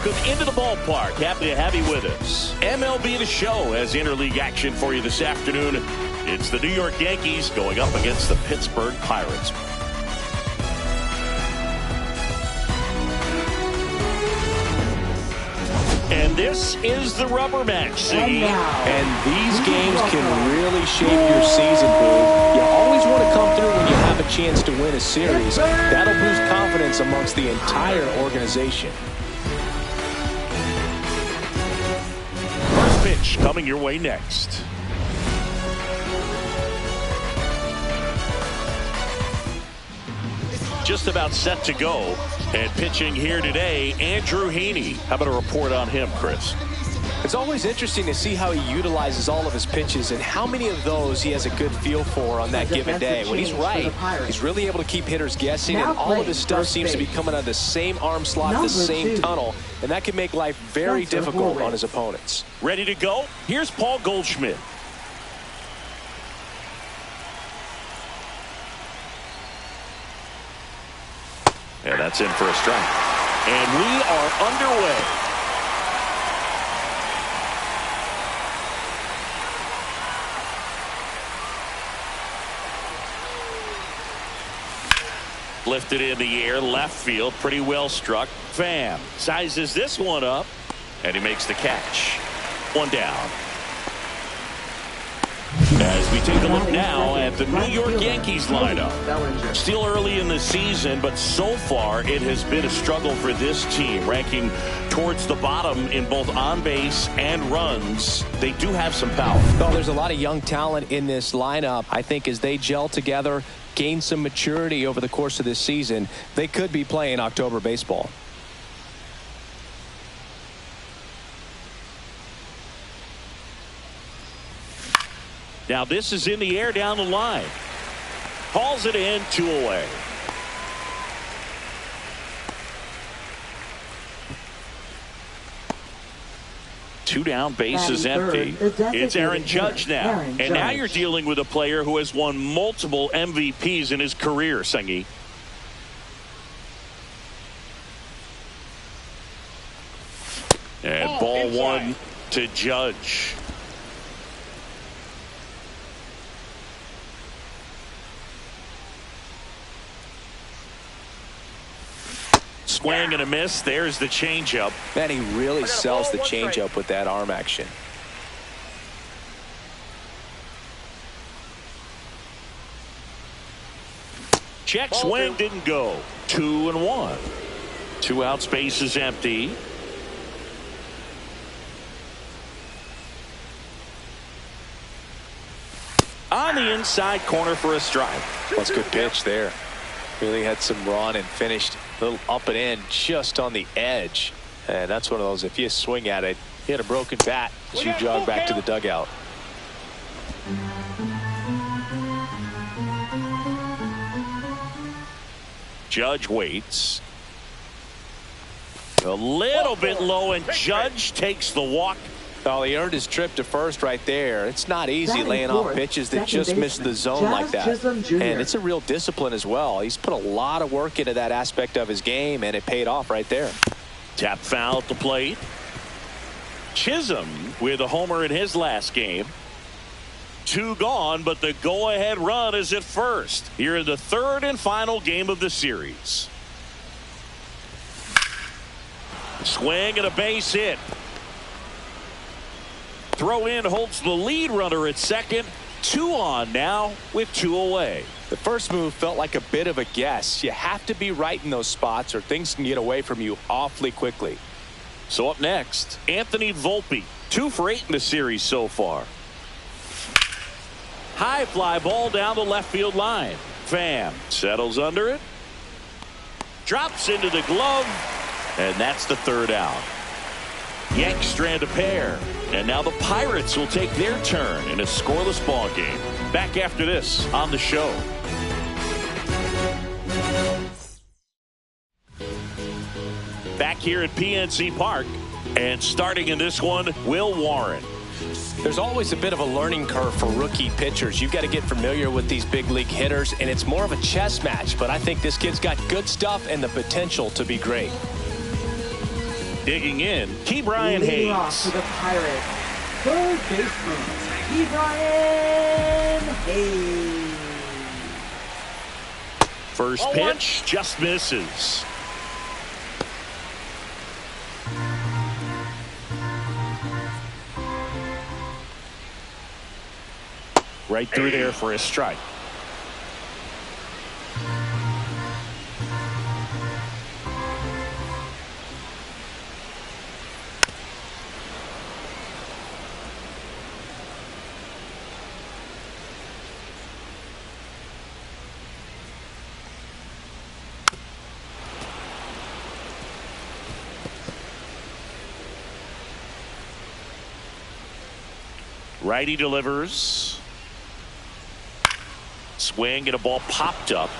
welcome into the ballpark. Happy to have you with us. MLB The Show has interleague action for you this afternoon. It's the New York Yankees going up against the Pittsburgh Pirates. And this is the rubber match. And these games can really shape your season, Boo. You always want to come through when you have a chance to win a series. That'll boost confidence amongst the entire organization. First pitch coming your way next. Just about set to go. And pitching here today, Andrew Heaney. How about a report on him, Chris? It's always interesting to see how he utilizes all of his pitches and how many of those he has a good feel for on that given day. When he's right, he's really able to keep hitters guessing, and all of his stuff seems to be coming out of the same arm slot, the same tunnel, and that can make life very difficult on his opponents. Ready to go? Here's Paul Goldschmidt. And that's in for a strike. And we are underway. Lifted in the air, left field, pretty well struck. Pham sizes this one up, and he makes the catch. One down. As we take a look now at the New York Yankees lineup. Still early in the season, but so far it has been a struggle for this team, ranking towards the bottom in both on base and runs. They do have some power. Well, there's a lot of young talent in this lineup. I think as they gel together, gain some maturity over the course of this season, they could be playing October baseball. Now this is in the air down the line. Calls it in, 2 away. Two down, bases empty. It's Aaron Judge now. And now you're dealing with a player who has won multiple MVPs in his career, Sengi. And ball one to Judge. Swing and a miss. There's the changeup. Man, he really sells the changeup with that arm action. Check swing, didn't go. 2-1. 2 outs, base is empty. On the inside corner for a strike. That's a good pitch there. Really had some run and finished a little up and in just on the edge. And that's one of those, if you swing at it, hit a broken bat as you jog back to the dugout. Judge waits. A little bit low, and Judge takes the walk. Well, he earned his trip to first right there. It's not easy laying off pitches that just miss the zone like that. And it's a real discipline as well. He's put a lot of work into that aspect of his game, and it paid off right there. Tap foul at the plate. Chisholm with a homer in his last game. 2 gone, but the go-ahead run is at first. Here in the 3rd and final game of the series. Swing and a base hit. Throw in holds the lead runner at second. 2 on now with 2 away. The first move felt like a bit of a guess. You have to be right in those spots or things can get away from you awfully quickly. So up next, Anthony Volpe. 2 for 8 in the series so far. High fly ball down the left field line. Pham settles under it. Drops into the glove. And that's the 3rd out. Yanks strand a pair. And now the Pirates will take their turn in a scoreless ball game. Back after this on the show. Back here at PNC Park. And starting in this one, Will Warren. There's always a bit of a learning curve for rookie pitchers. You've got to get familiar with these big league hitters, and it's more of a chess match. But I think this kid's got good stuff and the potential to be great. Digging in, Ke'Bryan Leading off Hayes. for the Pirates, third baseman, Ke'Bryan Hayes. First pitch just misses. Right through there for a strike. Righty delivers. Swing and a ball popped up.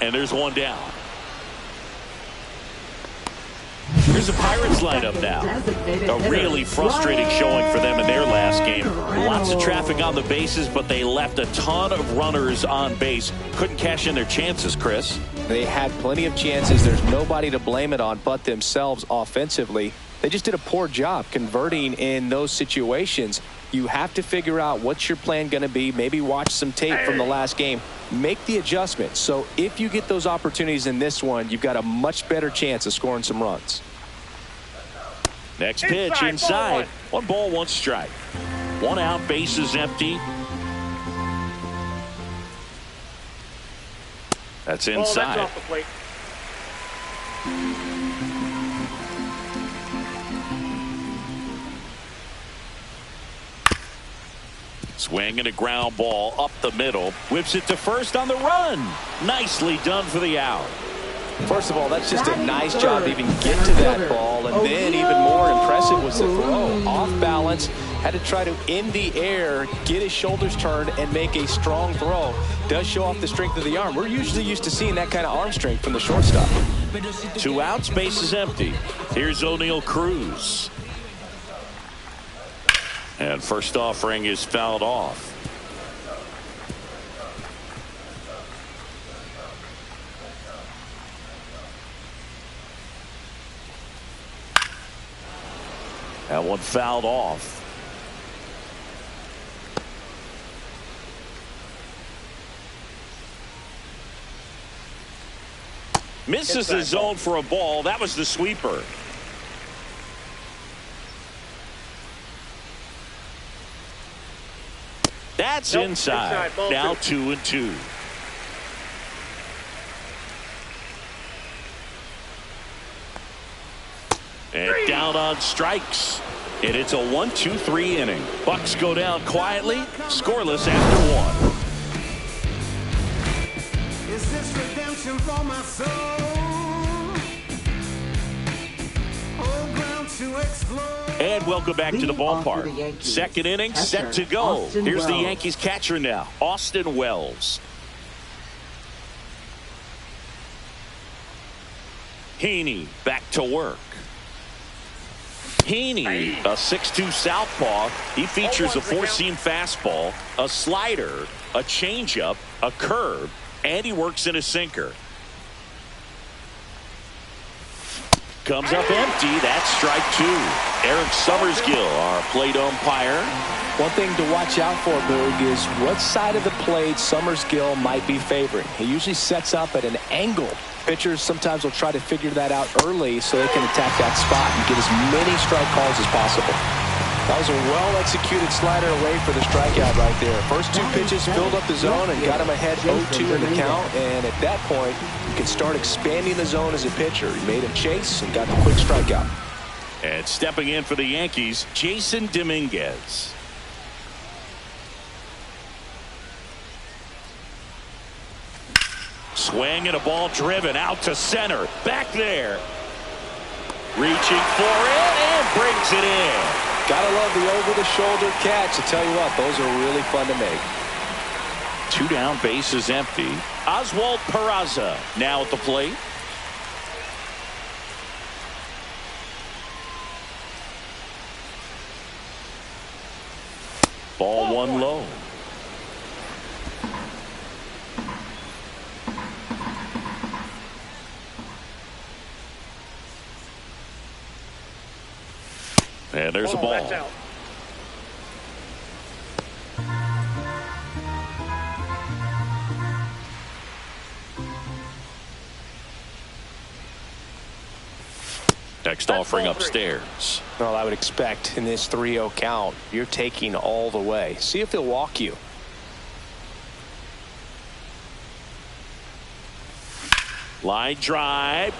And there's one down. Here's the Pirates lineup now. A really frustrating showing for them in their last game. Lots of traffic on the bases, but they left a ton of runners on base. Couldn't cash in their chances, Chris. They had plenty of chances. There's nobody to blame it on but themselves offensively. They just did a poor job converting in those situations. You have to figure out what's your plan going to be. Maybe watch some tape from the last game. Make the adjustment. So if you get those opportunities in this one, you've got a much better chance of scoring some runs. Next pitch inside. One ball, one strike. One out, bases empty. That's inside. That's off the plate. Swing and a ground ball up the middle. Whips it to first on the run. Nicely done for the out. First of all, that's just a nice job to even get to that ball. And then even more impressive was the throw. Off balance. Had to try to, in the air, get his shoulders turned and make a strong throw. Does show off the strength of the arm. We're usually used to seeing that kind of arm strength from the shortstop. Two outs, base is empty. Here's O'Neal Cruz. And first offering is fouled off. That one fouled off. Misses the zone for a ball. That was the sweeper. That's inside. Now 2-2. And down on strikes. And it's a 1-2-3 inning. Bucks go down quietly, scoreless after one. Is this redemption for my soul? Old ground to explore. And welcome back to the ballpark. Second inning set to go. Here's the Yankees catcher now, Austin Wells. Heaney back to work. Heaney, a 6'2 southpaw. He features a four-seam fastball, a slider, a changeup, a curve, and he works in a sinker. Comes up empty. That's strike two. Eric Summersgill, our plate umpire. One thing to watch out for, Boog, is what side of the plate Summersgill might be favoring. He usually sets up at an angle. Pitchers sometimes will try to figure that out early so they can attack that spot and get as many strike calls as possible. That was a well-executed slider away for the strikeout right there. First two pitches filled up the zone and got him ahead 0-2 in the count. And at that point, you can start expanding the zone as a pitcher. He made him chase and got the quick strikeout. And stepping in for the Yankees, Jason Dominguez. Swing and a ball driven out to center. Back there. Reaching for it and brings it in. Gotta love the over-the-shoulder catch. I tell you what, those are really fun to make. Two down, base is empty. Oswald Peraza now at the plate. Ball one low. there's a ball. That's out. Next offering upstairs. Well, I would expect in this 3-0 count, you're taking all the way. See if he'll walk you. Line drive.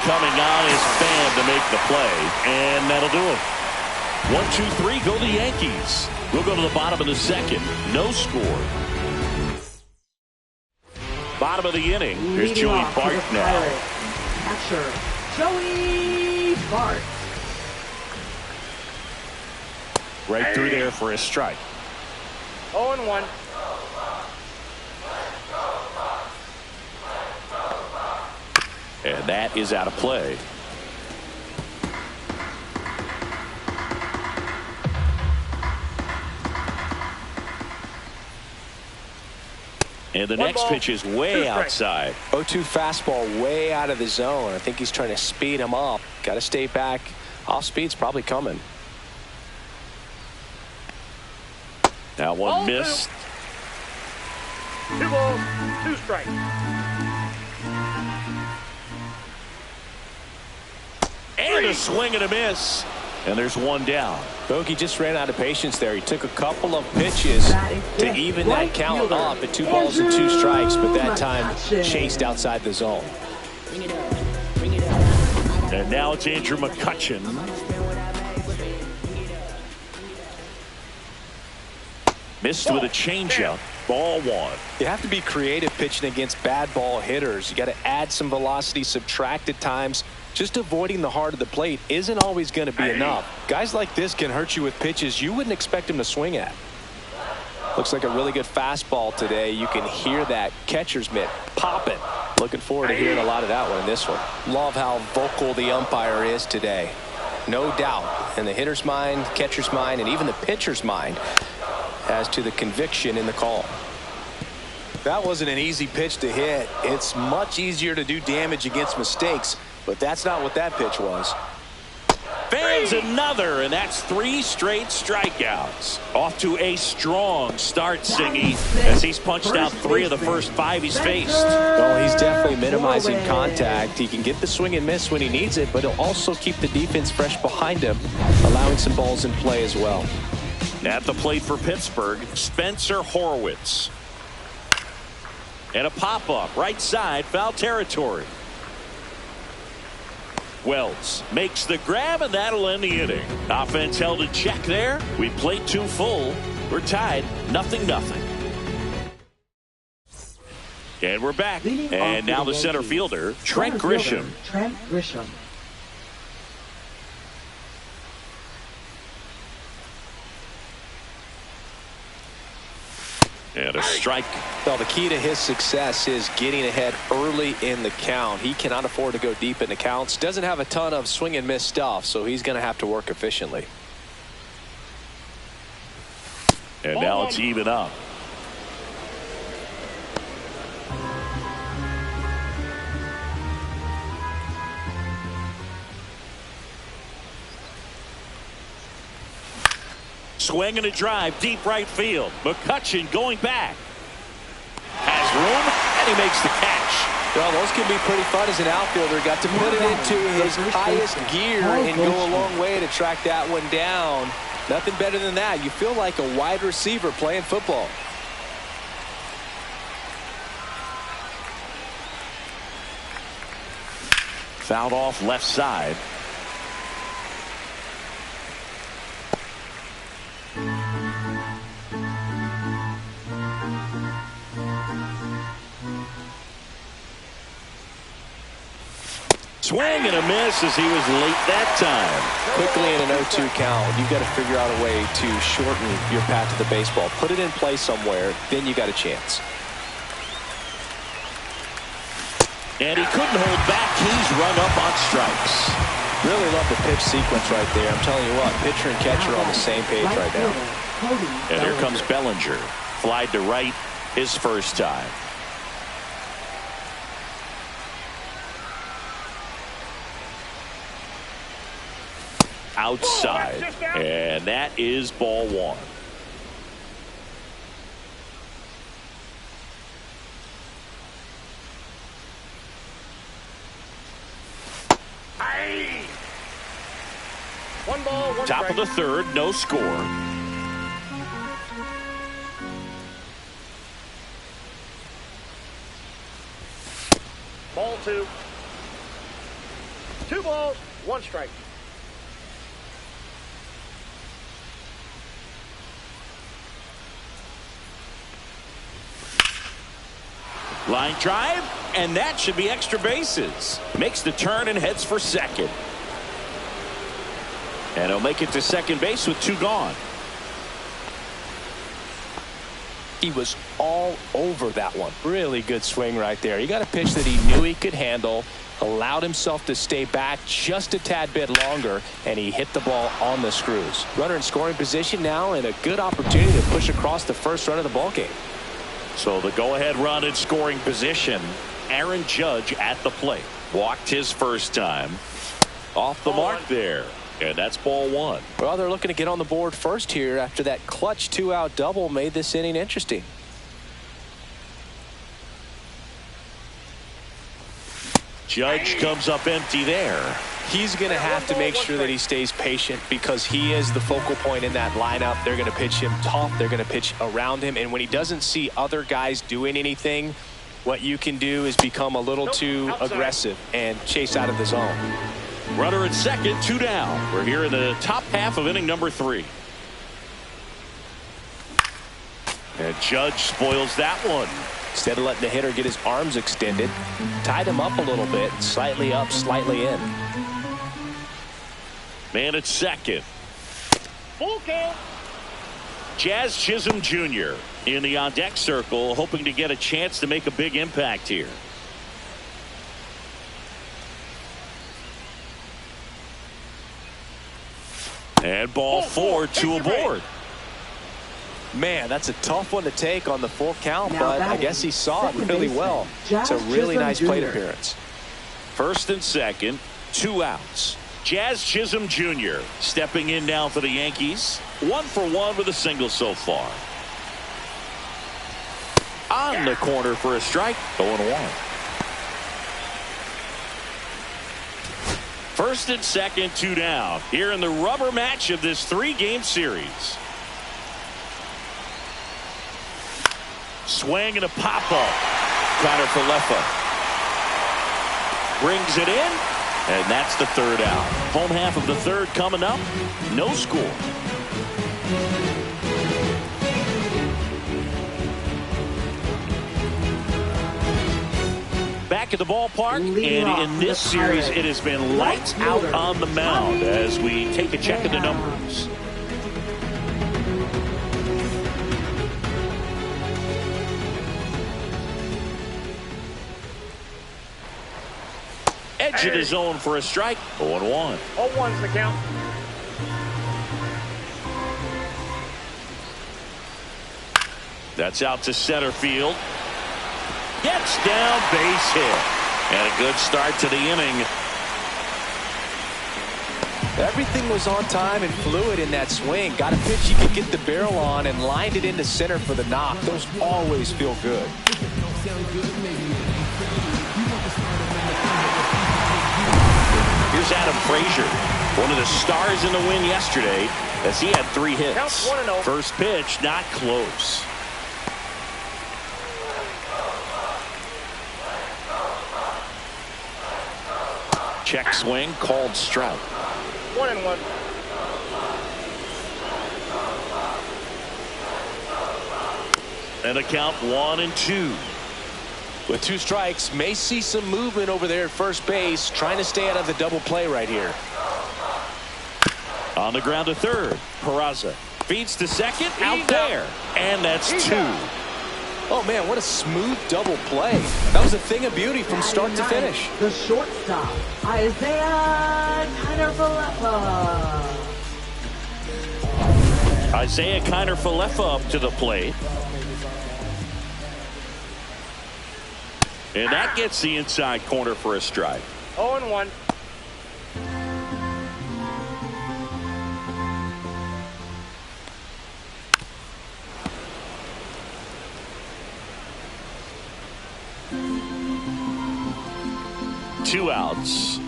Coming on is Pham to make the play. And that'll do it. 1-2-3, go the Yankees. We'll go to the bottom of the second. No score. Bottom of the inning. Here's Leading Joey off for Bart the now. Pirates, catcher Joey Bart. Right through there for a strike. 0-1. And that is out of play. And the next ball, pitch is way outside. 0-2 fastball way out of the zone. I think he's trying to speed him up. Got to stay back. Off speed's probably coming. That one missed. 2 balls, 2 strikes. And a swing and a miss. And there's one down. Bogey just ran out of patience there. He took a couple of pitches to even that count up at 2 balls and 2 strikes, but that time chased outside the zone. And now it's Andrew McCutchen. Missed with a changeup. Ball 1. You have to be creative pitching against bad ball hitters. You got to add some velocity, subtract at times. Just avoiding the heart of the plate isn't always going to be enough. Guys like this can hurt you with pitches you wouldn't expect him to swing at. Looks like a really good fastball today. You can hear that catcher's mitt popping. Looking forward to hearing a lot of that one in this one. Love how vocal the umpire is today. No doubt in the hitter's mind, catcher's mind, and even the pitcher's mind as to the conviction in the call. That wasn't an easy pitch to hit. It's much easier to do damage against mistakes, but that's not what that pitch was. Fans another, and that's 3 straight strikeouts. Off to a strong start, Singy, as he's punched out 3 of the first 5 he's faced. Well, he's definitely minimizing contact. He can get the swing and miss when he needs it, but he'll also keep the defense fresh behind him, allowing some balls in play as well. At the plate for Pittsburgh, Spencer Horwitz. And a pop-up, right side, foul territory. Wells makes the grab, and that'll end the inning. Offense held in check there. We played 2 full. We're tied, 0-0. And we're back. And now the center fielder, Trent Grisham. Trent Grisham. And a strike. Well, the key to his success is getting ahead early in the count. He cannot afford to go deep in the counts. Doesn't have a ton of swing and miss stuff, so he's going to have to work efficiently. And now it's even up. Swing and a drive, deep right field. McCutchen going back. Has room, and he makes the catch. Well, those can be pretty fun as an outfielder. Got to put it into his highest gear and go a long way to track that one down. Nothing better than that. You feel like a wide receiver playing football. Fouled off left side. Swing and a miss as he was late that time. Quickly in an 0-2 count, you've got to figure out a way to shorten your path to the baseball. Put it in play somewhere, then you got a chance. And he couldn't hold back. He's run up on strikes. Really love the pitch sequence right there. I'm telling you what, pitcher and catcher are on the same page right now. And here comes Bellinger. Flied to right his first time. outside. And that is ball one. One ball, one Top strike. of the third, no score. Ball two. 2 balls, 1 strike. Line drive, and that should be extra bases. Makes the turn and heads for second. And he'll make it to second base with 2 gone. He was all over that one. Really good swing right there. He got a pitch that he knew he could handle, allowed himself to stay back just a tad bit longer, and he hit the ball on the screws. Runner in scoring position now, and a good opportunity to push across the first run of the ball game. So the go-ahead run in scoring position. Aaron Judge at the plate. Walked his first time. Off the mark there. And that's ball one. Well, they're looking to get on the board first here after that clutch 2-out double made this inning interesting. Judge comes up empty there. He's going to have to make sure that he stays patient because he is the focal point in that lineup. They're going to pitch him tough. They're going to pitch around him. And when he doesn't see other guys doing anything, what you can do is become a little too aggressive and chase out of the zone. Runner at second, 2 down. We're here in the top half of inning number 3. And Judge spoils that one. Instead of letting the hitter get his arms extended, tied him up a little bit, slightly up, slightly in. Man at second. Full count. Jazz Chisholm Jr. in the on-deck circle, hoping to get a chance to make a big impact here. And ball 4, 2 aboard. Man, that's a tough one to take on the full count, Now but I guess he saw it really well. It's a really nice plate appearance. First and second, 2 outs. Jazz Chisholm Jr. stepping in now for the Yankees. 1 for 1 with a single so far. On the corner for a strike. 0-1. First and second, 2 down. Here in the rubber match of this 3-game series. Swing and a pop-up. Connor Falefa brings it in, and that's the 3rd out. Home half of the 3rd coming up. No score. Back at the ballpark, and in this series, it has been lights out on the mound as we take a check of the numbers. Edge of the zone for a strike. 0-1. 0-1's the count. That's out to center field. Gets down, base hit. And a good start to the inning. Everything was on time and fluid in that swing. Got a pitch you could get the barrel on and lined it into center for the knock. Those always feel good. Here's Adam Frazier, one of the stars in the win yesterday, as he had 3 hits. Counts 1-0. First pitch, not close. Check swing, called strike. 1-1. And a count 1-2. With 2 strikes, may see some movement over there at first base, trying to stay out of the double play right here. On the ground to third. Peraza feeds to second, out there. And that's 2. Oh, man, what a smooth double play. That was a thing of beauty from start to finish. The shortstop, Isaiah Kiner-Falefa. Isaiah Kiner-Falefa up to the plate. And that gets the inside corner for a strike. 0-1. 2 outs.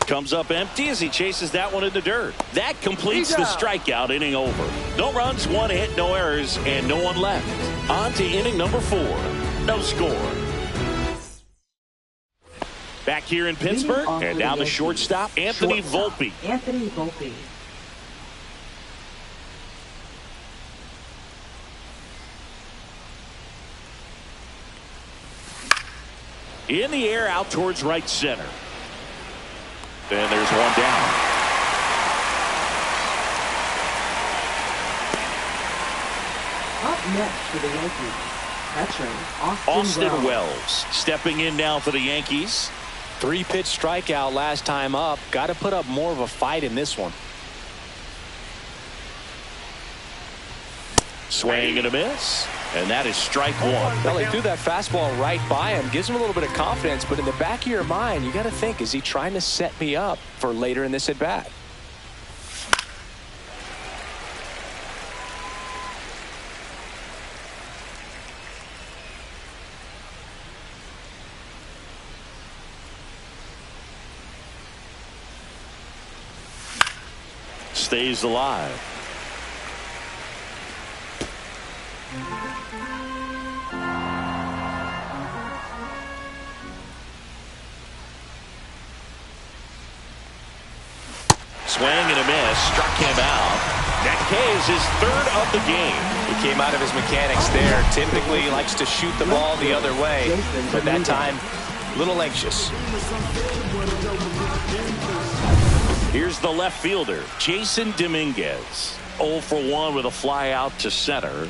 Comes up empty as he chases that one in the dirt. That completes the strikeout inning over. No runs, 1 hit, no errors, and no one left. On to inning number 4. No score. Back here in Pittsburgh, and now the shortstop, Anthony Volpe. Anthony Volpe. In the air, out towards right center. And there's one down. Up next for the Yankees, veteran Austin Wells stepping in now for the Yankees. 3-pitch strikeout last time up. Got to put up more of a fight in this one. Swing and a miss. And that is strike 1. Well, he threw that fastball right by him. Gives him a little bit of confidence. But in the back of your mind, you got to think, is he trying to set me up for later in this at bat? Stays alive. Swing and a miss. Struck him out. That K is his 3rd of the game. He came out of his mechanics there. Typically he likes to shoot the ball the other way. But that time, a little anxious. Here's the left fielder, Jason Dominguez. 0 for 1 with a fly out to center.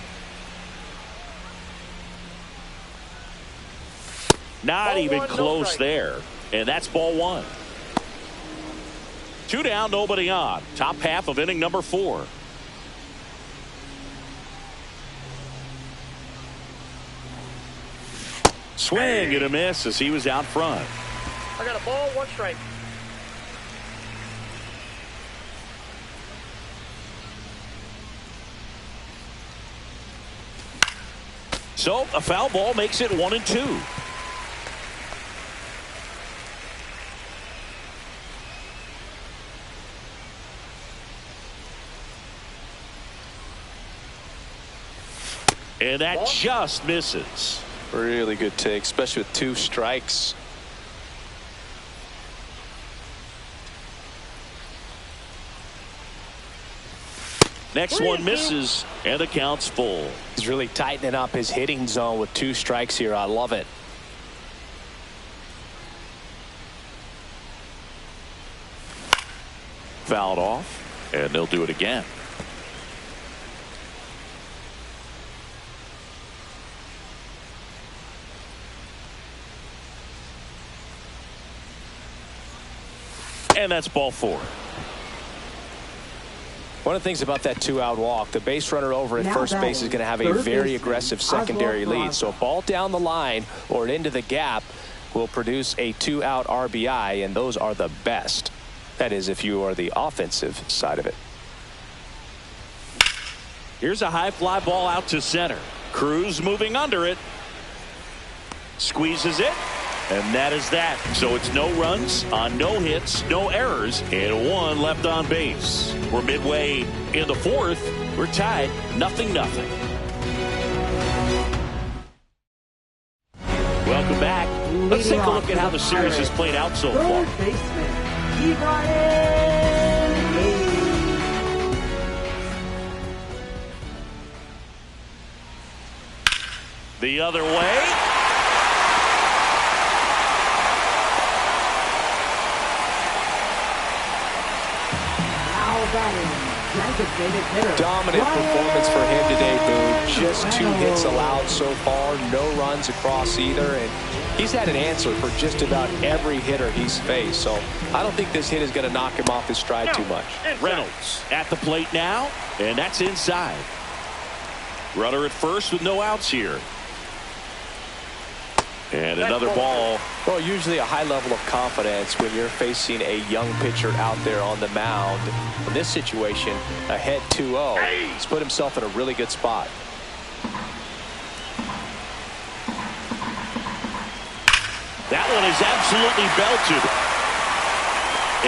Not even close there. And that's ball 1. 2 down, nobody on. Top half of inning number 4. Swing and a miss as he was out front. I got a ball, 1 strike. So a foul ball makes it 1-2. And that just misses. Really good take, especially with 2 strikes. Next one misses, and the count's full. He's really tightening up his hitting zone with 2 strikes here. I love it. Fouled off, and they'll do it again. And that's ball 4. One of the things about that 2-out walk, the base runner over at first base is going to have a very aggressive secondary lead. So a ball down the line or into the gap will produce a 2-out RBI, and those are the best. That is, if you are the offensive side of it. Here's a high fly ball out to center. Cruz moving under it. Squeezes it. And that is that. So it's no runs on no hits, no errors, and 1 left on base. We're midway in the 4th. We're tied 0-0. Welcome back. Let's take a look at how the series has played out so far. Third baseman, Brian Hayes. The other way. Dominant performance for him today, Boone. Just 2 hits allowed so far, no runs across either, and he's had an answer for just about every hitter he's faced. So I don't think this hit is going to knock him off his stride too much. Reynolds at the plate now, and that's inside. Runner at first with no outs here. And another ball. Well, usually a high level of confidence when you're facing a young pitcher out there on the mound. In this situation, ahead 2-0. He's put himself in a really good spot. That one is absolutely belted.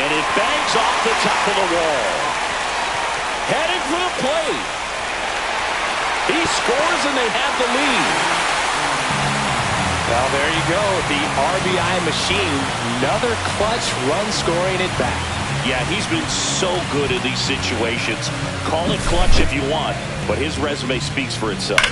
And it bangs off the top of the wall. Heading for the plate. He scores and they have the lead. Well, there you go. The RBI machine. Another clutch run scoring at bat. Yeah, he's been so good in these situations. Call it clutch if you want, but his resume speaks for itself.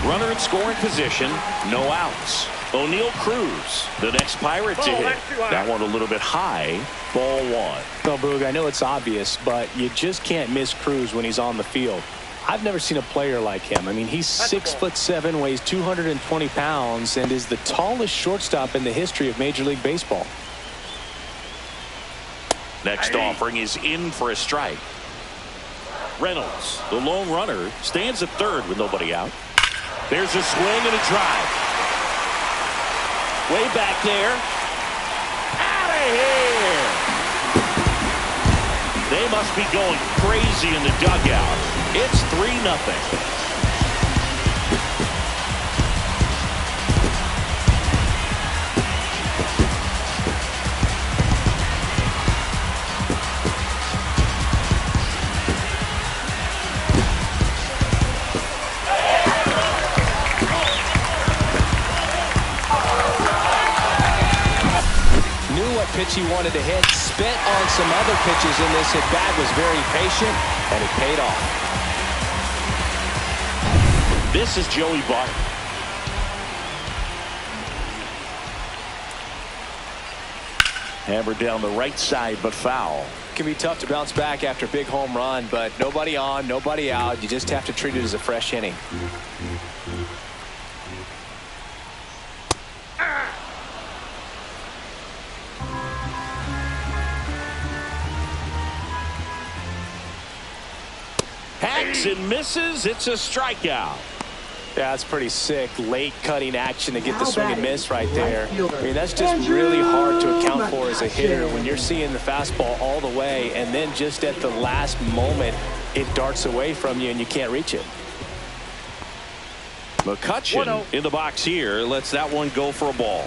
Runner in scoring position, no outs. O'Neal Cruz, the next Pirate to hit. That one a little bit high. Ball one. Well, Boog, I know it's obvious, but you just can't miss Cruz when he's on the field. I've never seen a player like him. I mean, he's 6'7", weighs 220 pounds, and is the tallest shortstop in the history of Major League Baseball. Next offering is in for a strike. Reynolds, the lone runner, stands at third with nobody out. There's a swing and a drive. Way back there. Out of here. They must be going crazy in the dugout. It's 3-0. Pitch he wanted to hit, spent on some other pitches in this at bat, was very patient, and it paid off. This is Joey Buck. Hammered down the right side, but foul. It can be tough to bounce back after a big home run, but nobody on, nobody out. You just have to treat it as a fresh inning. Hacks and misses. It's a strikeout. Yeah, that's pretty sick. Late cutting action to get the swing and miss right there. I mean, that's just really hard to account for as a hitter when you're seeing the fastball all the way, and then just at the last moment, it darts away from you and you can't reach it. McCutchen in the box here lets that one go for a ball.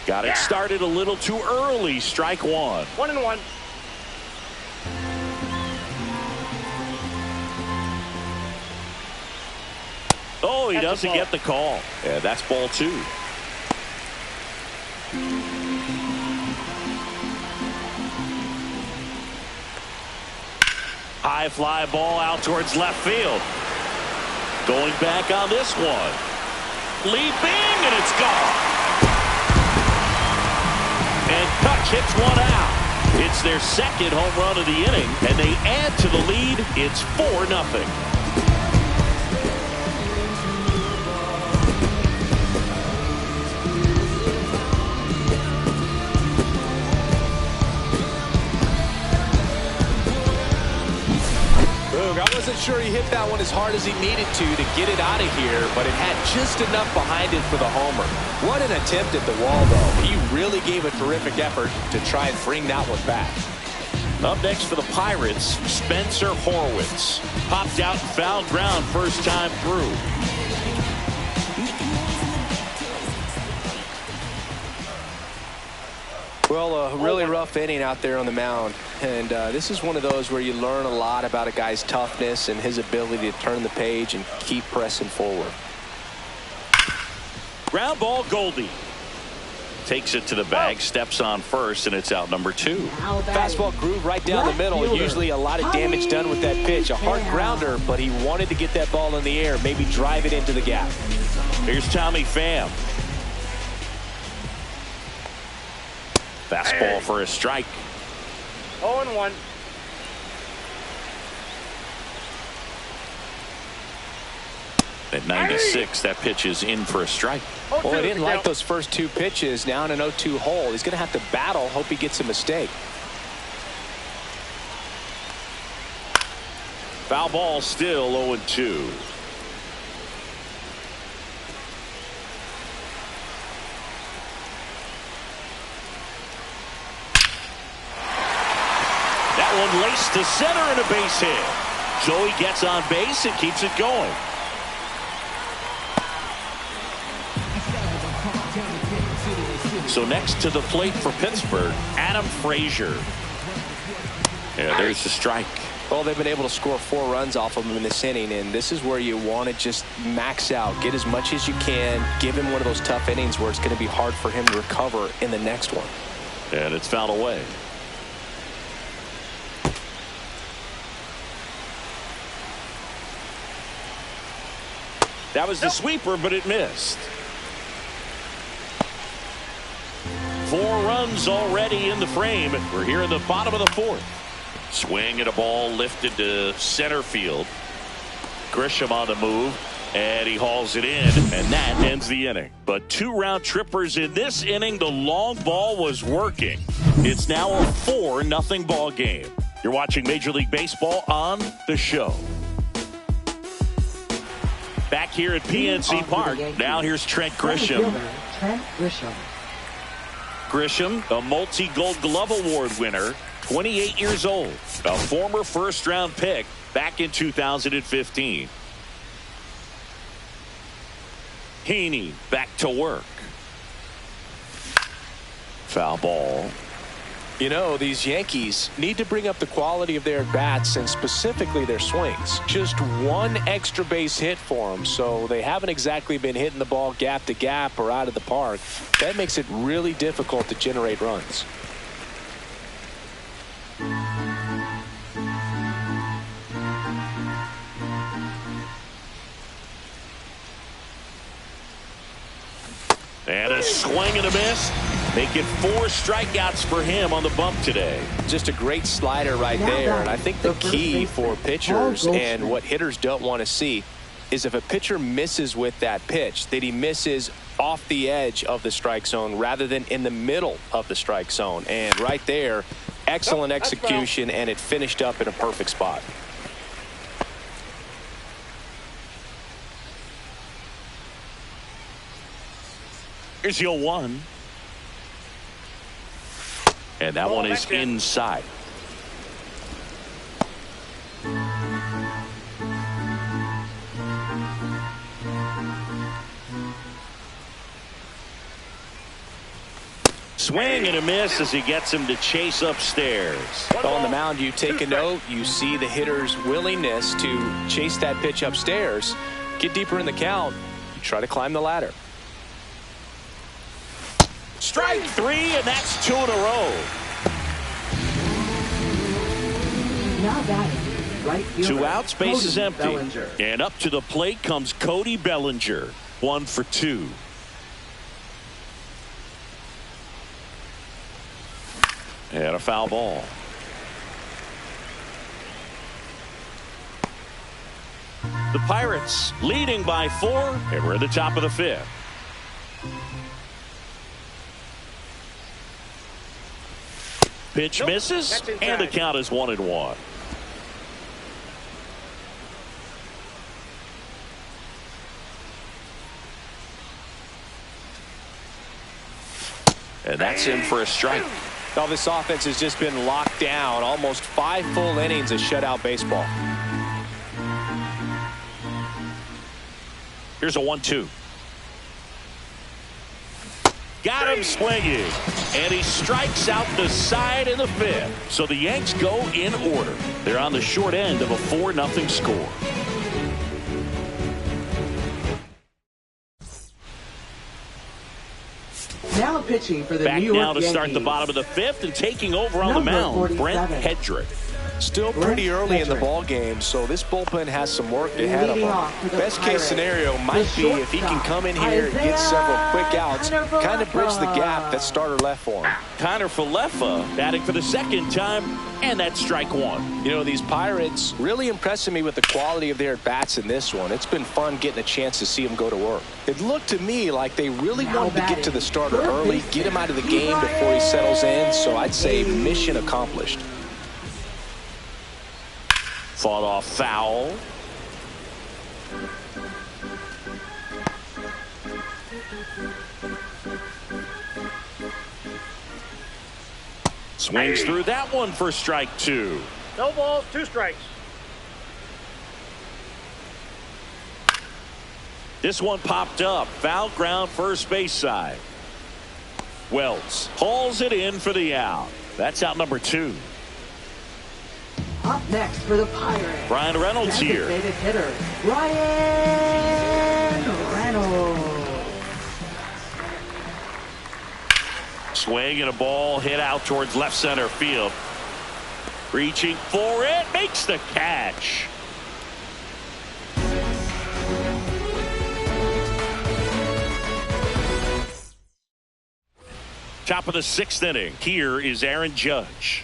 Got it started a little too early. Strike one. 1-1. Oh, he doesn't get the call. Yeah, that's ball two. High fly ball out towards left field. Going back on this one. Leaping, and it's gone. And Kutch hits one out. It's their second home run of the inning, and they add to the lead. It's 4-0. I wasn't sure he hit that one as hard as he needed to get it out of here, but it had just enough behind it for the homer. What an attempt at the wall, though. He really gave a terrific effort to try and bring that one back. Up next for the Pirates, Spencer Horwitz. Popped out and fouled ground first time through. Well, a really rough inning out there on the mound. And this is one of those where you learn a lot about a guy's toughness and his ability to turn the page and keep pressing forward. Ground ball, Goldie. Takes it to the bag, steps on first, and it's out number two. Fastball groove right down the middle. Usually a lot of damage done with that pitch. A hard grounder, but he wanted to get that ball in the air, maybe drive it into the gap. Here's Tommy Pham. Fastball for a strike. 0-1. At 96, that pitch is in for a strike. Well, he didn't like those first two pitches. Now in an 0-2 hole. He's going to have to battle, hope he gets a mistake. Foul ball, still 0-2. That one laced to center and a base hit. So he gets on base and keeps it going. So next to the plate for Pittsburgh, Adam Frazier. Yeah, there's the strike. Well, they've been able to score 4 runs off of him in this inning, and this is where you want to just max out, get as much as you can, give him one of those tough innings where it's going to be hard for him to recover in the next one. And it's fouled away. That was the sweeper, but it missed. 4 runs already in the frame. We're here in the bottom of the 4th. Swing and a ball lifted to center field. Grisham on the move, and he hauls it in, and that ends the inning. But 2 round trippers in this inning. The long ball was working. It's now a 4-0 ball game. You're watching Major League Baseball on The Show. Back here at PNC Park. Now here's Trent Grisham. Trent Grisham. Grisham, a multi-Gold Glove Award winner, 28 years old, a former first-round pick back in 2015. Heaney back to work. Foul ball. You know, these Yankees need to bring up the quality of their bats and specifically their swings. Just 1 extra base hit for them, so they haven't exactly been hitting the ball gap to gap or out of the park. That makes it really difficult to generate runs. And a swing and a miss. Make it 4 strikeouts for him on the bump today. Just a great slider right there. And I think the key for pitchers and what hitters don't want to see is if a pitcher misses with that pitch, that he misses off the edge of the strike zone rather than in the middle of the strike zone. And right there, excellent execution, and it finished up in a perfect spot. Here's your 1. And that one is inside. Swing and a miss as he gets him to chase upstairs. On the mound, you take a note. You see the hitter's willingness to chase that pitch upstairs. Get deeper in the count. You try to climb the ladder. Strike 3, and that's 2 in a row. Now batting, right fielder, 2 outs, base is empty. Bellinger. And up to the plate comes Cody Bellinger. 1 for 2. And a foul ball. The Pirates leading by 4, and we're at the top of the 5th. Pitch misses, and the count is 1-1. And that's him for a strike. Well, this offense has just been locked down. Almost 5 full innings of shutout baseball. Here's a 1-2. Got him swinging, and he strikes out the side in the 5th. So the Yanks go in order. They're on the short end of a 4-0 score. Now pitching for the Back New York now to Yankees. start the bottom of the 5th and taking over on the Number mound, 47. Brent Hedrick. Still pretty early in the ball game, so this bullpen has some work ahead of him. Best case scenario might be if he can come in here and get several quick outs, kind of bridge the gap that starter left for him. Connor Falefa batting for the 2nd time, and that's strike 1. You know, these Pirates really impressing me with the quality of their at-bats in this one. It's been fun getting a chance to see them go to work. It looked to me like they really wanted to get to the starter early, get him out of the game before he settles in, so I'd say mission accomplished. Fought off foul. Swings through that one for strike 2. No balls, 2 strikes. This one popped up. Foul ground first base side. Wells hauls it in for the out. That's out number 2. Up next for the Pirates, Brian Reynolds here. Designated hitter, Brian Reynolds. Swing and a ball hit out towards left center field. Reaching for it, makes the catch. Top of the 6th inning. Here is Aaron Judge.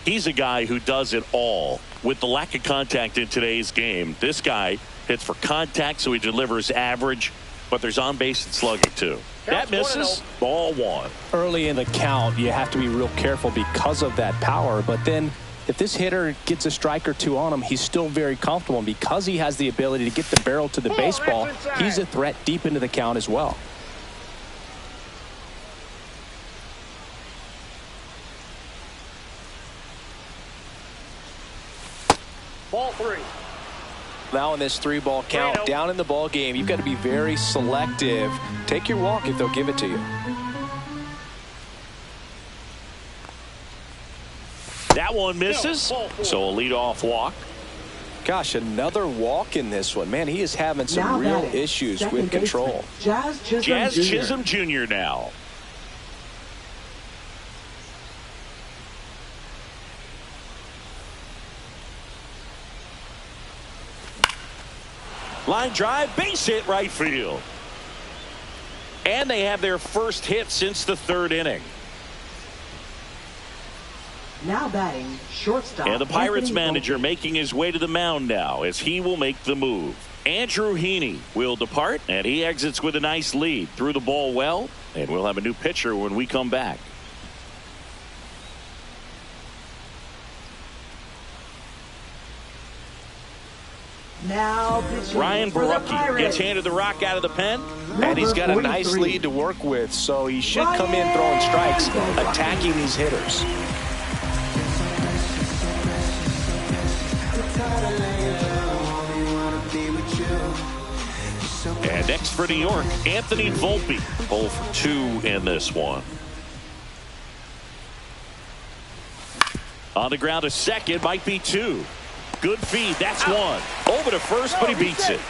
He's a guy who does it all. With the lack of contact in today's game, this guy hits for contact, so he delivers average, but there's on base and slugging too. That misses. Ball 1. Early in the count, you have to be real careful because of that power. But then if this hitter gets a strike or 2 on him, he's still very comfortable. And because he has the ability to get the barrel to the baseball, he's a threat deep into the count as well. Ball 3. Now in this 3-ball count, down in the ball game, you've got to be very selective. Take your walk if they'll give it to you. That one misses, so a leadoff walk. Gosh, another walk in this one. Man, he is having some real issues with control. Jazz Chisholm Jr. now. Line drive, base hit right field. And they have their first hit since the 3rd inning. Now batting, shortstop. And the Pirates Anthony manager Volpe. making his way to the mound now as he will make the move. Andrew Heaney will depart, and he exits with a nice lead. Threw the ball well, and we'll have a new pitcher when we come back. Now pitching Ryan for the Barucki Pirates, gets handed the rock out of the pen. And he's got a nice 43. lead to work with, so he should come in throwing strikes, attacking these hitters. And next for New York, Anthony Volpe. 0 for 2 in this one. On the ground, a second, might be 2. Good feed, that's 1. Over to first, but he beats it.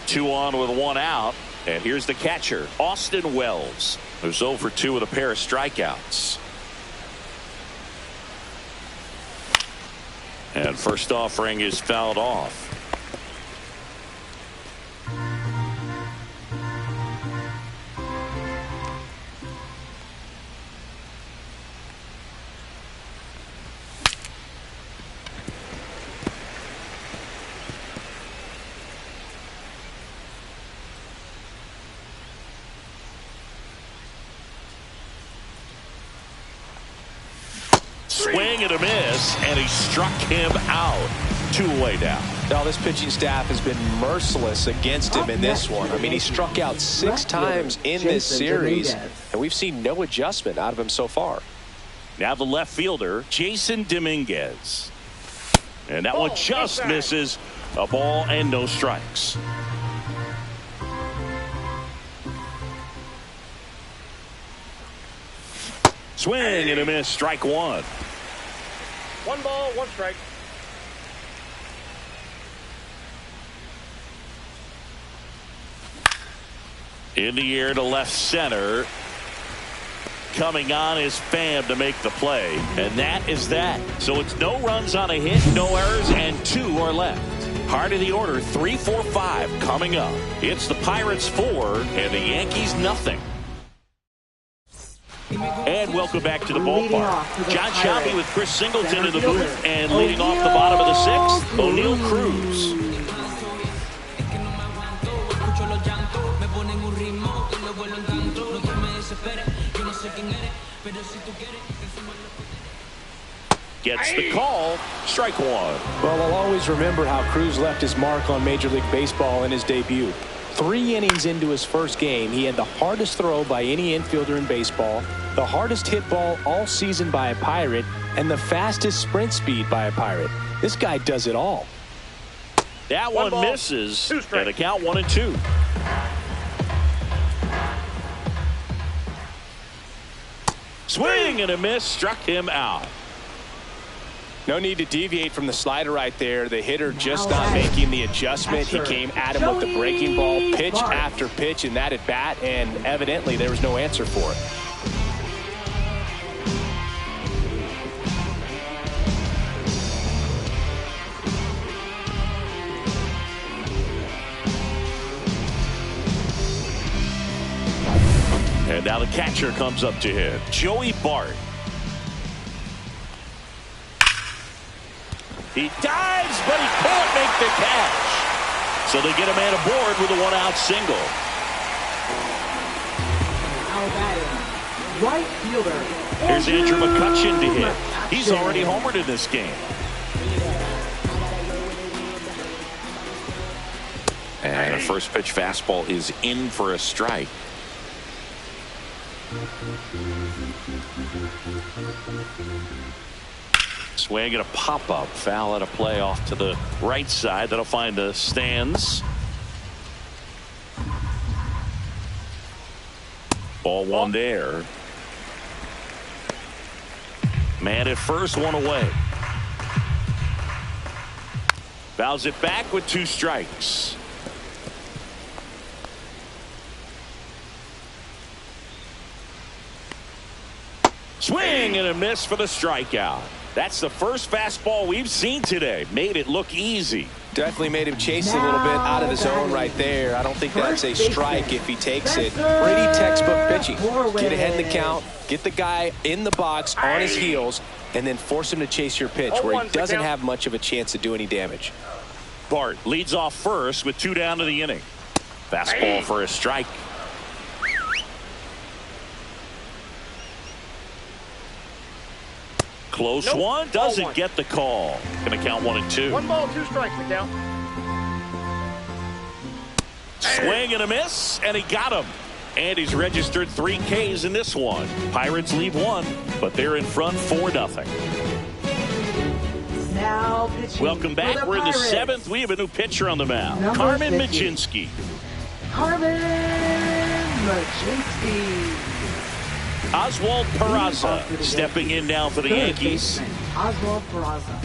Two on with 1 out. And here's the catcher, Austin Wells, who's 0 for 2 with a pair of strikeouts. And first offering is fouled off. Swing and a miss, and he struck him out. 2 away now. Now this pitching staff has been merciless against him in this one. I mean, he struck out 6 times in this series, and we've seen no adjustment out of him so far. Now the left fielder, Jason Dominguez. And that one just misses. A ball and no strikes. Swing and a miss, strike 1. 1 ball, 1 strike. In the air to left center. Coming on is Pham to make the play. And that is that. So it's no runs on a hit, no errors, and 2 are left. Heart of the order, 3, 4, 5 coming up. It's the Pirates 4 and the Yankees nothing. And welcome back to the ballpark. John Shelby with Chris Singleton in the booth, and leading off the bottom of the 6th, O'Neill Cruz. Gets the call, strike 1. Well, I'll always remember how Cruz left his mark on Major League Baseball in his debut. 3 innings into his first game, he had the hardest throw by any infielder in baseball, the hardest hit ball all season by a Pirate, and the fastest sprint speed by a Pirate. This guy does it all. That one misses, and a count 1-2. Swing and a miss, struck him out. No need to deviate from the slider right there. The hitter just not making the adjustment. He came at him with the breaking ball, pitch after pitch in that at bat, and evidently there was no answer for it. And now the catcher comes up to hit, Joey Bart. He dives, but he can't make the catch. So they get a man aboard with a 1-out single. Now batting, right fielder. Here's Andrew McCutchen to hit. He's already homered in this game. And a first pitch fastball is in for a strike. Swing and a pop-up, foul at a play off to the right side. That'll find the stands. Ball one there. Man at first, one away. Fouls it back with 2 strikes. Swing and a miss for the strikeout. That's the first fastball we've seen today. Made it look easy. Definitely made him chase a little bit out of the zone right there. I don't think that's a strike if he takes it. Pretty textbook pitching. Get ahead in the count, get the guy in the box on his heels, and then force him to chase your pitch where he doesn't have much of a chance to do any damage. Bart leads off first with 2 down to the inning. Fastball for a strike. Close one, doesn't get the call. Going to count 1-2. 1 ball, 2 strikes, the count. Swing and a miss, and he got him. And he's registered 3 Ks in this one. Pirates leave 1, but they're in front 4-0. Now pitching. Welcome back. We're in the 7th. We have a new pitcher on the mound. Number Carmen 50. Mlodzinski. Carmen Mlodzinski. Oswald Peraza stepping in now for the Yankees. Oswald Peraza.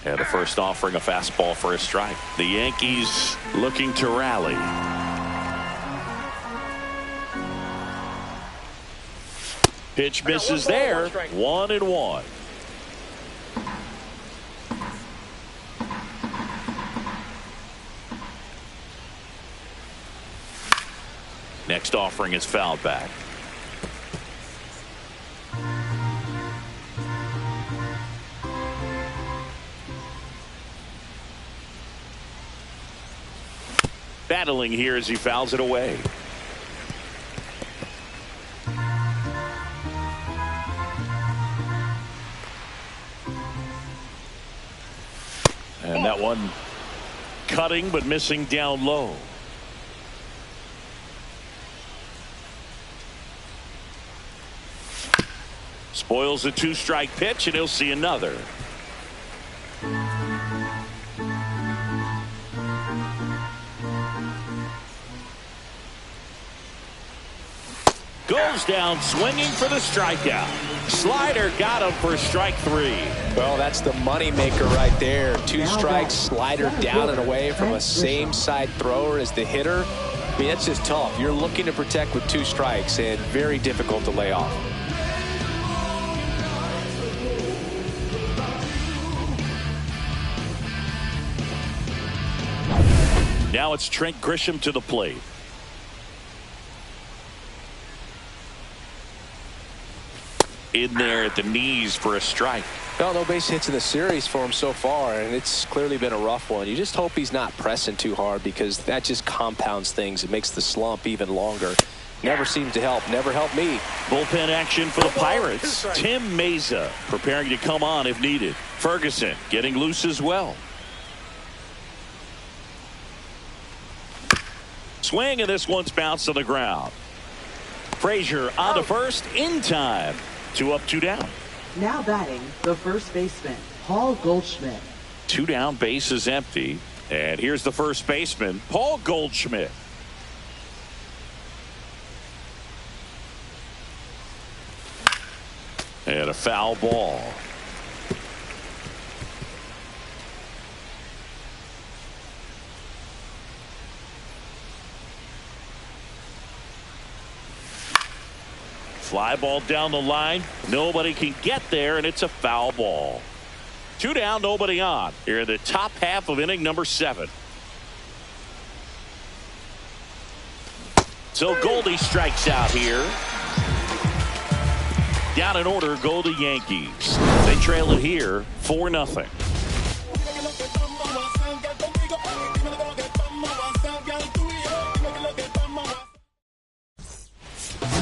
And the first offering a fastball for a strike. The Yankees looking to rally. Pitch misses there. 1-1. Next offering is fouled back. Battling here as he fouls it away. And that one cutting but missing down low. Spoils the 2-strike pitch, and he'll see another. Goes down swinging for the strikeout. Slider got him for strike 3. Well, that's the money maker right there. 2 strikes, slider down and away from a same side thrower as the hitter. I mean, that's just tough. You're looking to protect with 2 strikes and very difficult to lay off. Now it's Trent Grisham to the plate. In there at the knees for a strike. Well, no base hits in the series for him so far, and it's clearly been a rough one. You just hope he's not pressing too hard, because that just compounds things. It makes the slump even longer. Never seems to help. Never helped me. Bullpen action for the Pirates. Tim Meza preparing to come on if needed. Ferguson getting loose as well. Swing, and this one's bounced on the ground. Frazier on to first in time. 2 up, 2 down. Now batting, the first baseman, Paul Goldschmidt. 2 down, base is empty. And here's the first baseman, Paul Goldschmidt. And a foul ball. Fly ball down the line. Nobody can get there, and it's a foul ball. 2 down, nobody on. Here in the top half of inning number 7. So Goldie strikes out here. Down in order go the Yankees. They trail it here 4-0.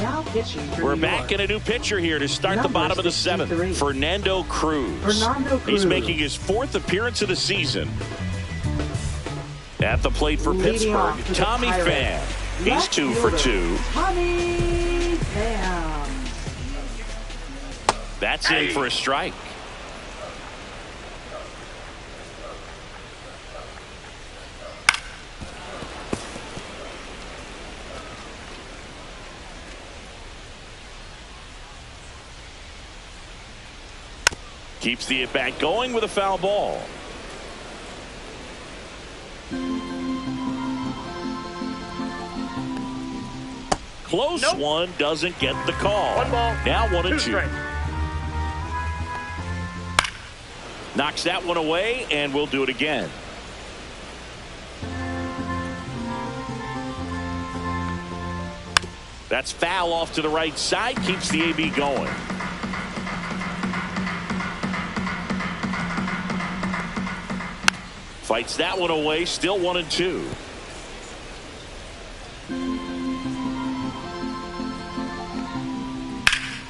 Now pitching for We're New back York. in a new pitcher here to start the Number bottom of the 63. 7th. Fernando Cruz. He's making his 4th appearance of the season. At the plate for Leading off Pittsburgh, for the Tommy Pirates. Pham. He's Left 2 for fielder, 2. Tommy Pham. That's in for a strike. Keeps the at-bat going with a foul ball. Close one, doesn't get the call. 1 ball. Now 1 2 and 2. strikes. Knocks that one away, and we'll do it again. That's foul off to the right side. Keeps the AB going. Fights that one away. Still 1 and 2.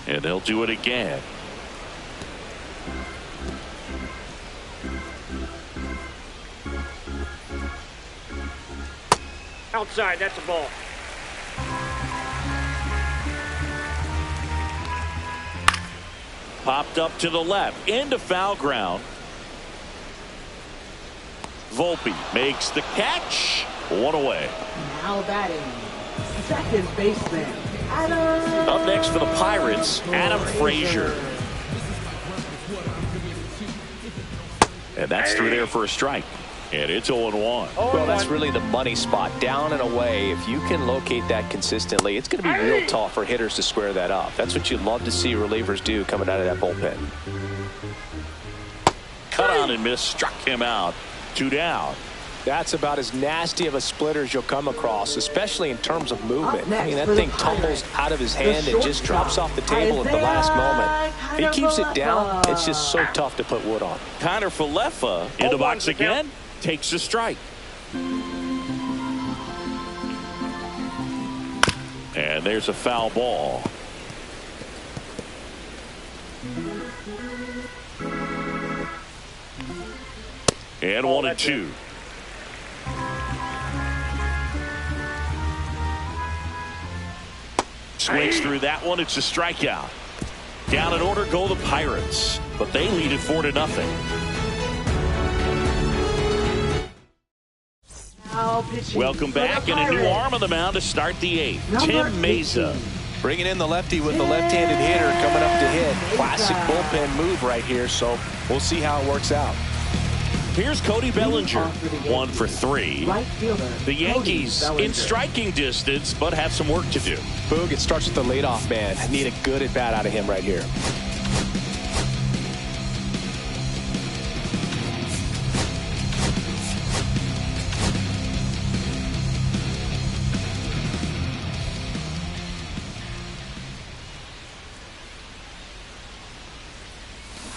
And they'll do it again. Outside, that's a ball. Popped up to the left. Into foul ground. Volpe makes the catch. 1 away. Now batting, second baseman, Adam. Up next for the Pirates, Adam Frazier. And that's through there for a strike. And it's 0-1. Well, that's really the money spot. Down and away. If you can locate that consistently, it's going to be real tough for hitters to square that up. That's what you'd love to see relievers do coming out of that bullpen. Cut on and miss. Struck him out. 2 down. That's about as nasty of a splitter as you'll come across, especially in terms of movement. Up next I mean, that for the thing tumbles Pirates, out of his the hand and just shortstop, drops off the table at the last moment. If he keeps it down, it's just so tough to put wood on. Connor Falefa in the box again. Takes a strike. And there's a foul ball. And 1 and 2. Swings through that one. It's a strikeout. Down in order go the Pirates, but they lead it 4-0. Now pitching Welcome for the back, and a new Pirates. arm on the mound to start the 8th. Number Tim Meza. 18. Bringing in the lefty with the left-handed hitter coming up to hit. Classic bullpen move right here, so we'll see how it works out. Here's Cody Bellinger. 1 for 3. Right fielder, The Yankees Cody in Bellinger. striking distance, but have some work to do. Boog, it starts with the leadoff man. Need a good at-bat out of him right here.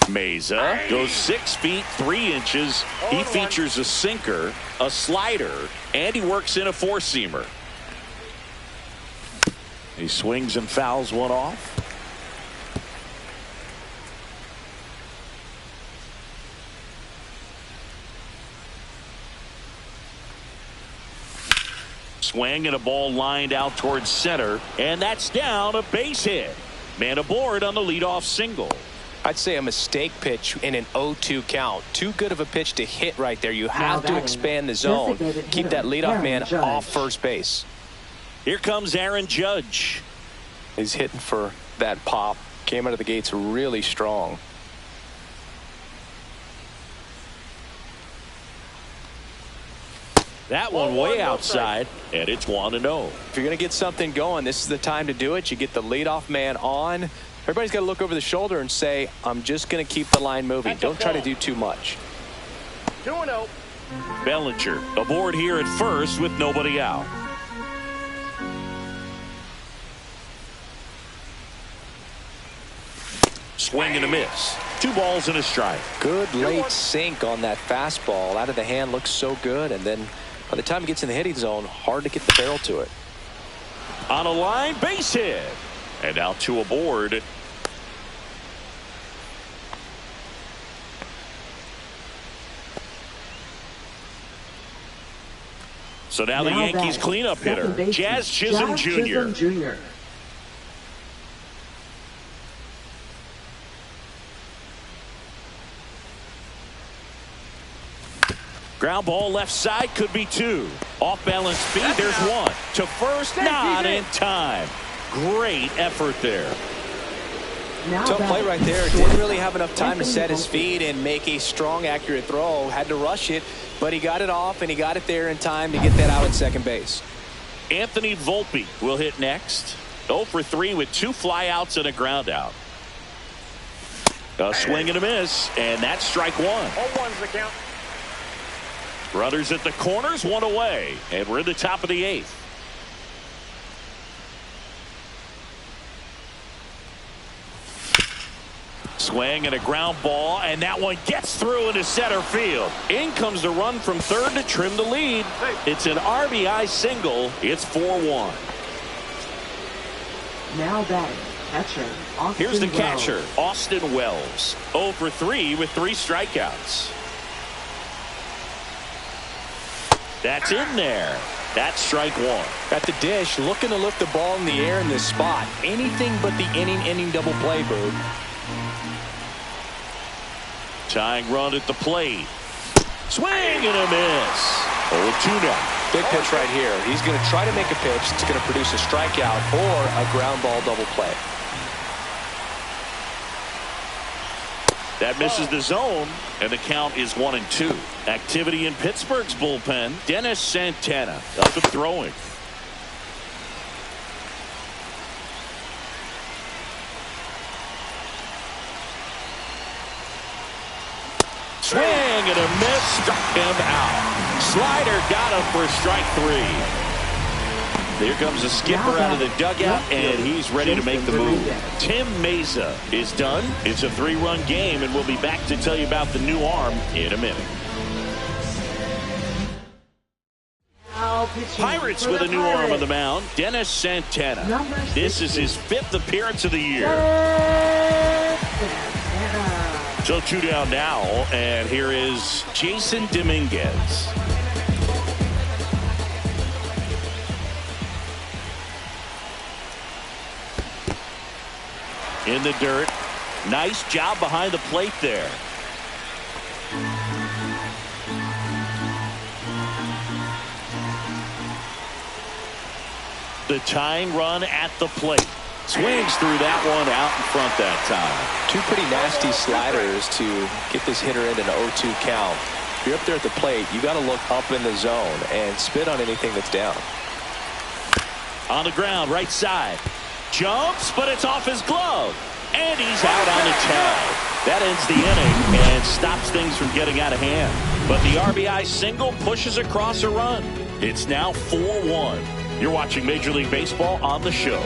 Mesa goes 6 feet 3 inches. He features a sinker, a slider, and he works in a four-seamer. He swings and fouls one off. Swing and a ball lined out towards center, and that's down, a base hit. Man aboard on the leadoff single. I'd say a mistake pitch in an 0-2 count. Too good of a pitch to hit right there. You have to expand the zone. Keep that leadoff man off first base. Here comes Aaron Judge. He's hitting for that pop. Came out of the gates really strong. That one way outside, and it's 1-0. If you're going to get something going, this is the time to do it. You get the leadoff man on. Everybody's got to look over the shoulder and say, I'm just going to keep the line moving. Don't try to do too much. 2-0. Bellinger aboard here at first with nobody out. Swing and a miss. 2 balls and a strike. Good late sink on that fastball. Out of the hand, looks so good. And then by the time it gets in the hitting zone, hard to get the barrel to it. On a line, base hit. And now 2 aboard. So now the Yankees cleanup hitter, Jazz Chisholm Jr. Ground ball left side, could be 2. Off balance speed, there's 1. To first, not in time. Great effort there. Tough play right there. Didn't really have enough time to set his feet and make a strong, accurate throw. Had to rush it, but he got it off and he got it there in time to get that out at second base. Anthony Volpe will hit next. 0 for 3 with 2 flyouts and a ground out. A swing and a miss, and that's strike 1. 0-1's the count. Runners at the corners, 1 away, and we're in the top of the 8th. Swing and a ground ball, and that one gets through into center field. In comes the run from third to trim the lead. It's an RBI single. It's 4-1. Now batting, catcher, Austin Here's the Wells. catcher, Austin Wells. 0 for 3 with 3 strikeouts. That's in there. That's strike 1. At the dish, looking to lift the ball in the air in this spot. Anything but the inning double play, Boog. Tying run at the plate. Swing and a miss. 0-2 now. Big pitch right here. He's going to try to make a pitch that's going to produce a strikeout or a ground ball double play. That misses the zone, and the count is 1-2. Activity in Pittsburgh's bullpen. Dennis Santana up and throwing. Swing and a miss, struck him out. Slider got him for strike 3. Here comes the skipper out of the dugout, and he's ready to make the move. Tim Mesa is done. It's a 3-run game, and we'll be back to tell you about the new arm in a minute. Pirates with a new arm on the mound, Dennis Santana. This is his 5th appearance of the year. So 2 down now, and here is Jason Dominguez. In the dirt. Nice job behind the plate there. The tying run at the plate. Swings through that one out in front that time. 2 pretty nasty sliders to get this hitter in an 0-2 count. If you're up there at the plate, you got to look up in the zone and spit on anything that's down. On the ground, right side. Jumps, but it's off his glove. And he's out on the tag. That ends the inning and stops things from getting out of hand. But the RBI single pushes across a run. It's now 4-1. You're watching Major League Baseball on the show.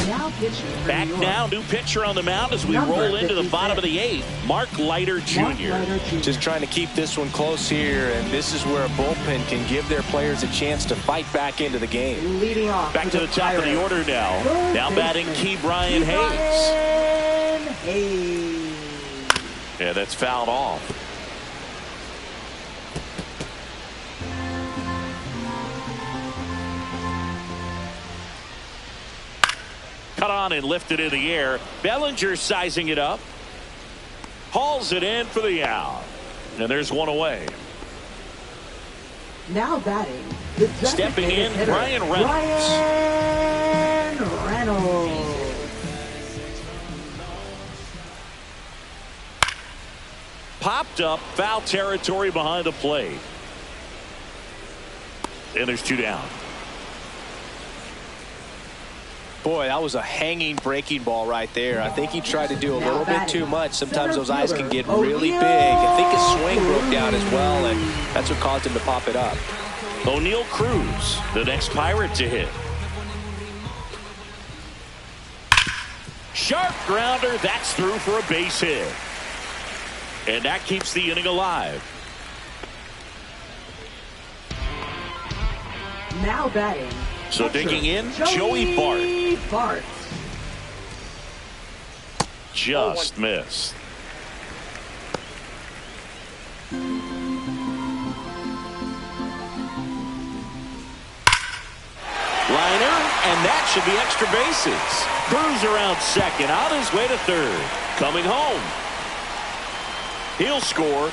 Now pitching for Back New York. now, new pitcher on the mound as we Number roll into the 56. bottom of the 8th. Mark Leiter Jr. Mark Leiter Jr. Just trying to keep this one close here, and this is where a bullpen can give their players a chance to fight back into the game. Leading off Back to the top of the Pirates. order now. Third Now batting baseman, Key Brian Hayes. Brian Hayes. Yeah, that's fouled off. Cut on and lifted in the air. Bellinger sizing it up. Hauls it in for the out. And there's one away. Now batting, the Stepping in, designated hitter, Brian Reynolds. Brian Reynolds. Popped up, foul territory behind the plate. And there's 2 down. Boy, that was a hanging breaking ball right there. I think he tried to do a little bit too much. Sometimes those eyes can get really big. I think his swing broke down as well, and that's what caused him to pop it up. O'Neal Cruz, the next Pirate to hit. Sharp grounder, that's through for a base hit. And that keeps the inning alive. Now batting. So catcher, digging in, Joey Bart. Just missed. Liner, and that should be extra bases. Cruz around second, on his way to third. Coming home. He'll score.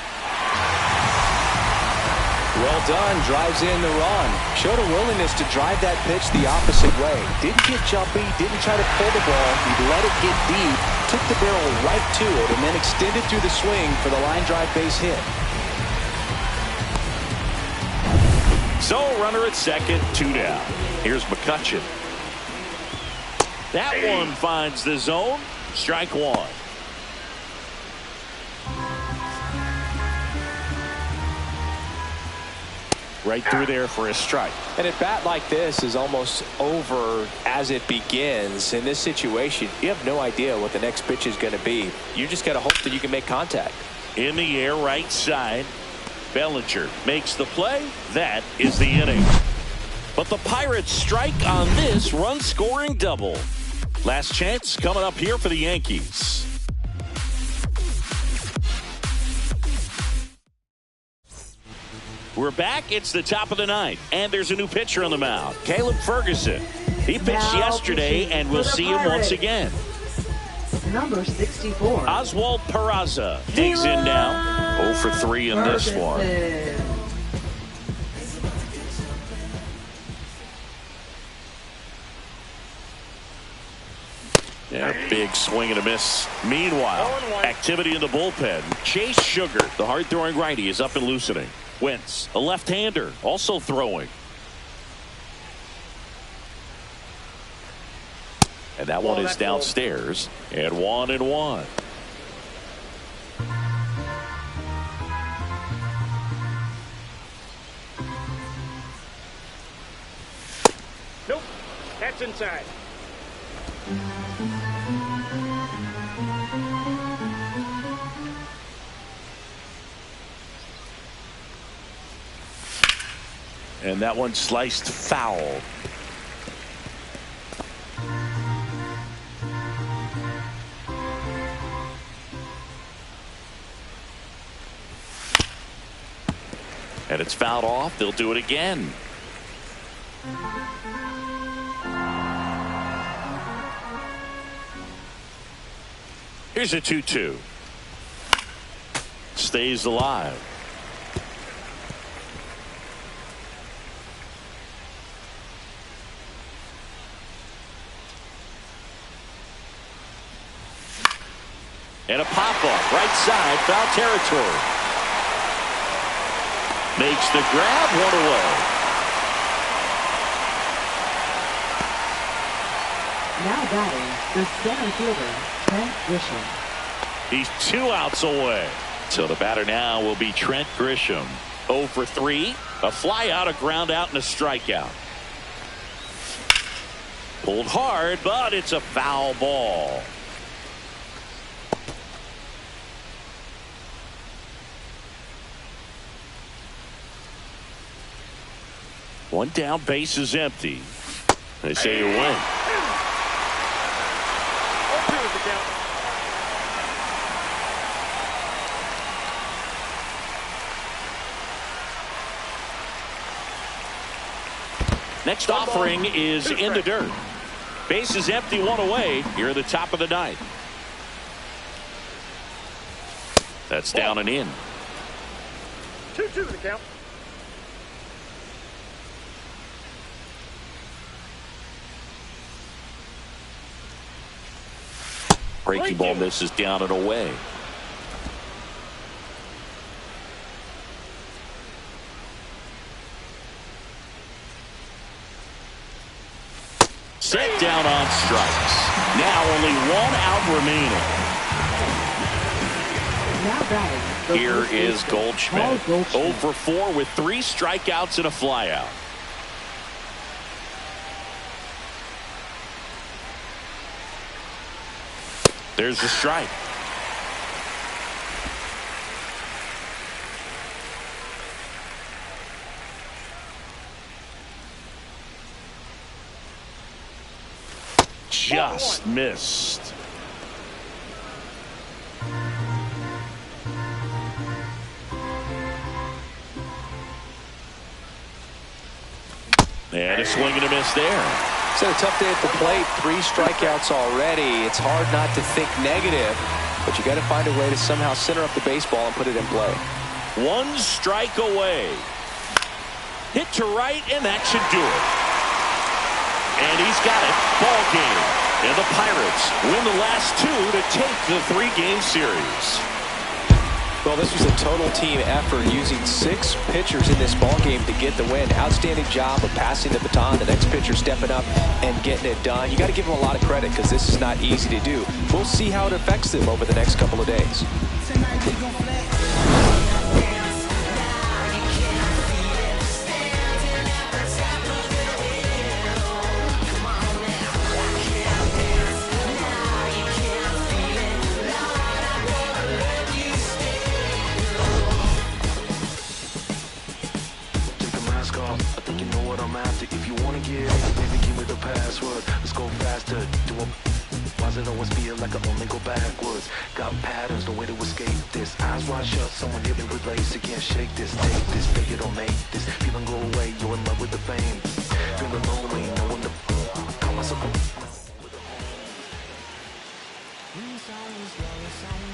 Well done. Drives in the run. Showed a willingness to drive that pitch the opposite way. Didn't get jumpy. Didn't try to pull the ball. He let it get deep. Took the barrel right to it and then extended through the swing for the line drive base hit. So runner at second, 2 down. Here's McCutchen. That one finds the zone. Strike 1. Right through there for a strike. And a bat like this is almost over as it begins. In this situation, you have no idea what the next pitch is going to be. You just got to hope that you can make contact. In the air, right side. Bellinger makes the play. That is the inning. But the Pirates strike on this run-scoring double. Last chance coming up here for the Yankees. We're back. It's the top of the 9th, and there's a new pitcher on the mound, Caleb Ferguson. He pitched Now yesterday, and we'll for the see him once Pirates. again. Number 64. Oswald Peraza digs in now. 0 for 3 in this one. Ferguson. Yeah, big swing and a miss. Meanwhile, activity in the bullpen. Chase Sugar, the hard-throwing righty, is up and loosening. Wentz, a left-hander, also throwing. And that one is downstairs. And 1-1. Nope. That's inside. And that one sliced foul. And it's fouled off. They'll do it again. Here's a 2-2. Stays alive. And a pop-up, right side, foul territory. Makes the grab, 1 away. Now batting, the center fielder, Trent Grisham. He's 2 outs away. So the batter now will be Trent Grisham. 0 for 3, a fly out, a ground out, and a strikeout. Pulled hard, but it's a foul ball. One down, base is empty. They say you win. Next offering is in the dirt. Base is empty, one away. Here at the top of the ninth. That's down and in. 2-2 the count. Breaking ball misses down and away. Set down on strikes. Now only one out remaining. Now batting. Here is Goldschmidt. 0 for 4 with 3 strikeouts and a flyout. There's the strike. Just missed. And a swing and a miss there. It's had a tough day at the plate. 3 strikeouts already. It's hard not to think negative, but you got to find a way to somehow center up the baseball and put it in play. 1 strike away. Hit to right, and that should do it. And he's got it. Ball game. And the Pirates win the last 2 to take the 3-game series. Well, this was a total team effort, using 6 pitchers in this ball game to get the win. Outstanding job of passing the baton. The next pitcher stepping up and getting it done. You got to give them a lot of credit because this is not easy to do. We'll see how it affects them over the next couple of days. If you wanna get, maybe give me the password. Let's go faster. Why does it always feel like I only go backwards? Got patterns, no way to escape this. Eyes wide shut, someone hit me with lace. You can't shake this, take this, fake it or make this. Feeling go away, you're in love with the fame. Feeling lonely, no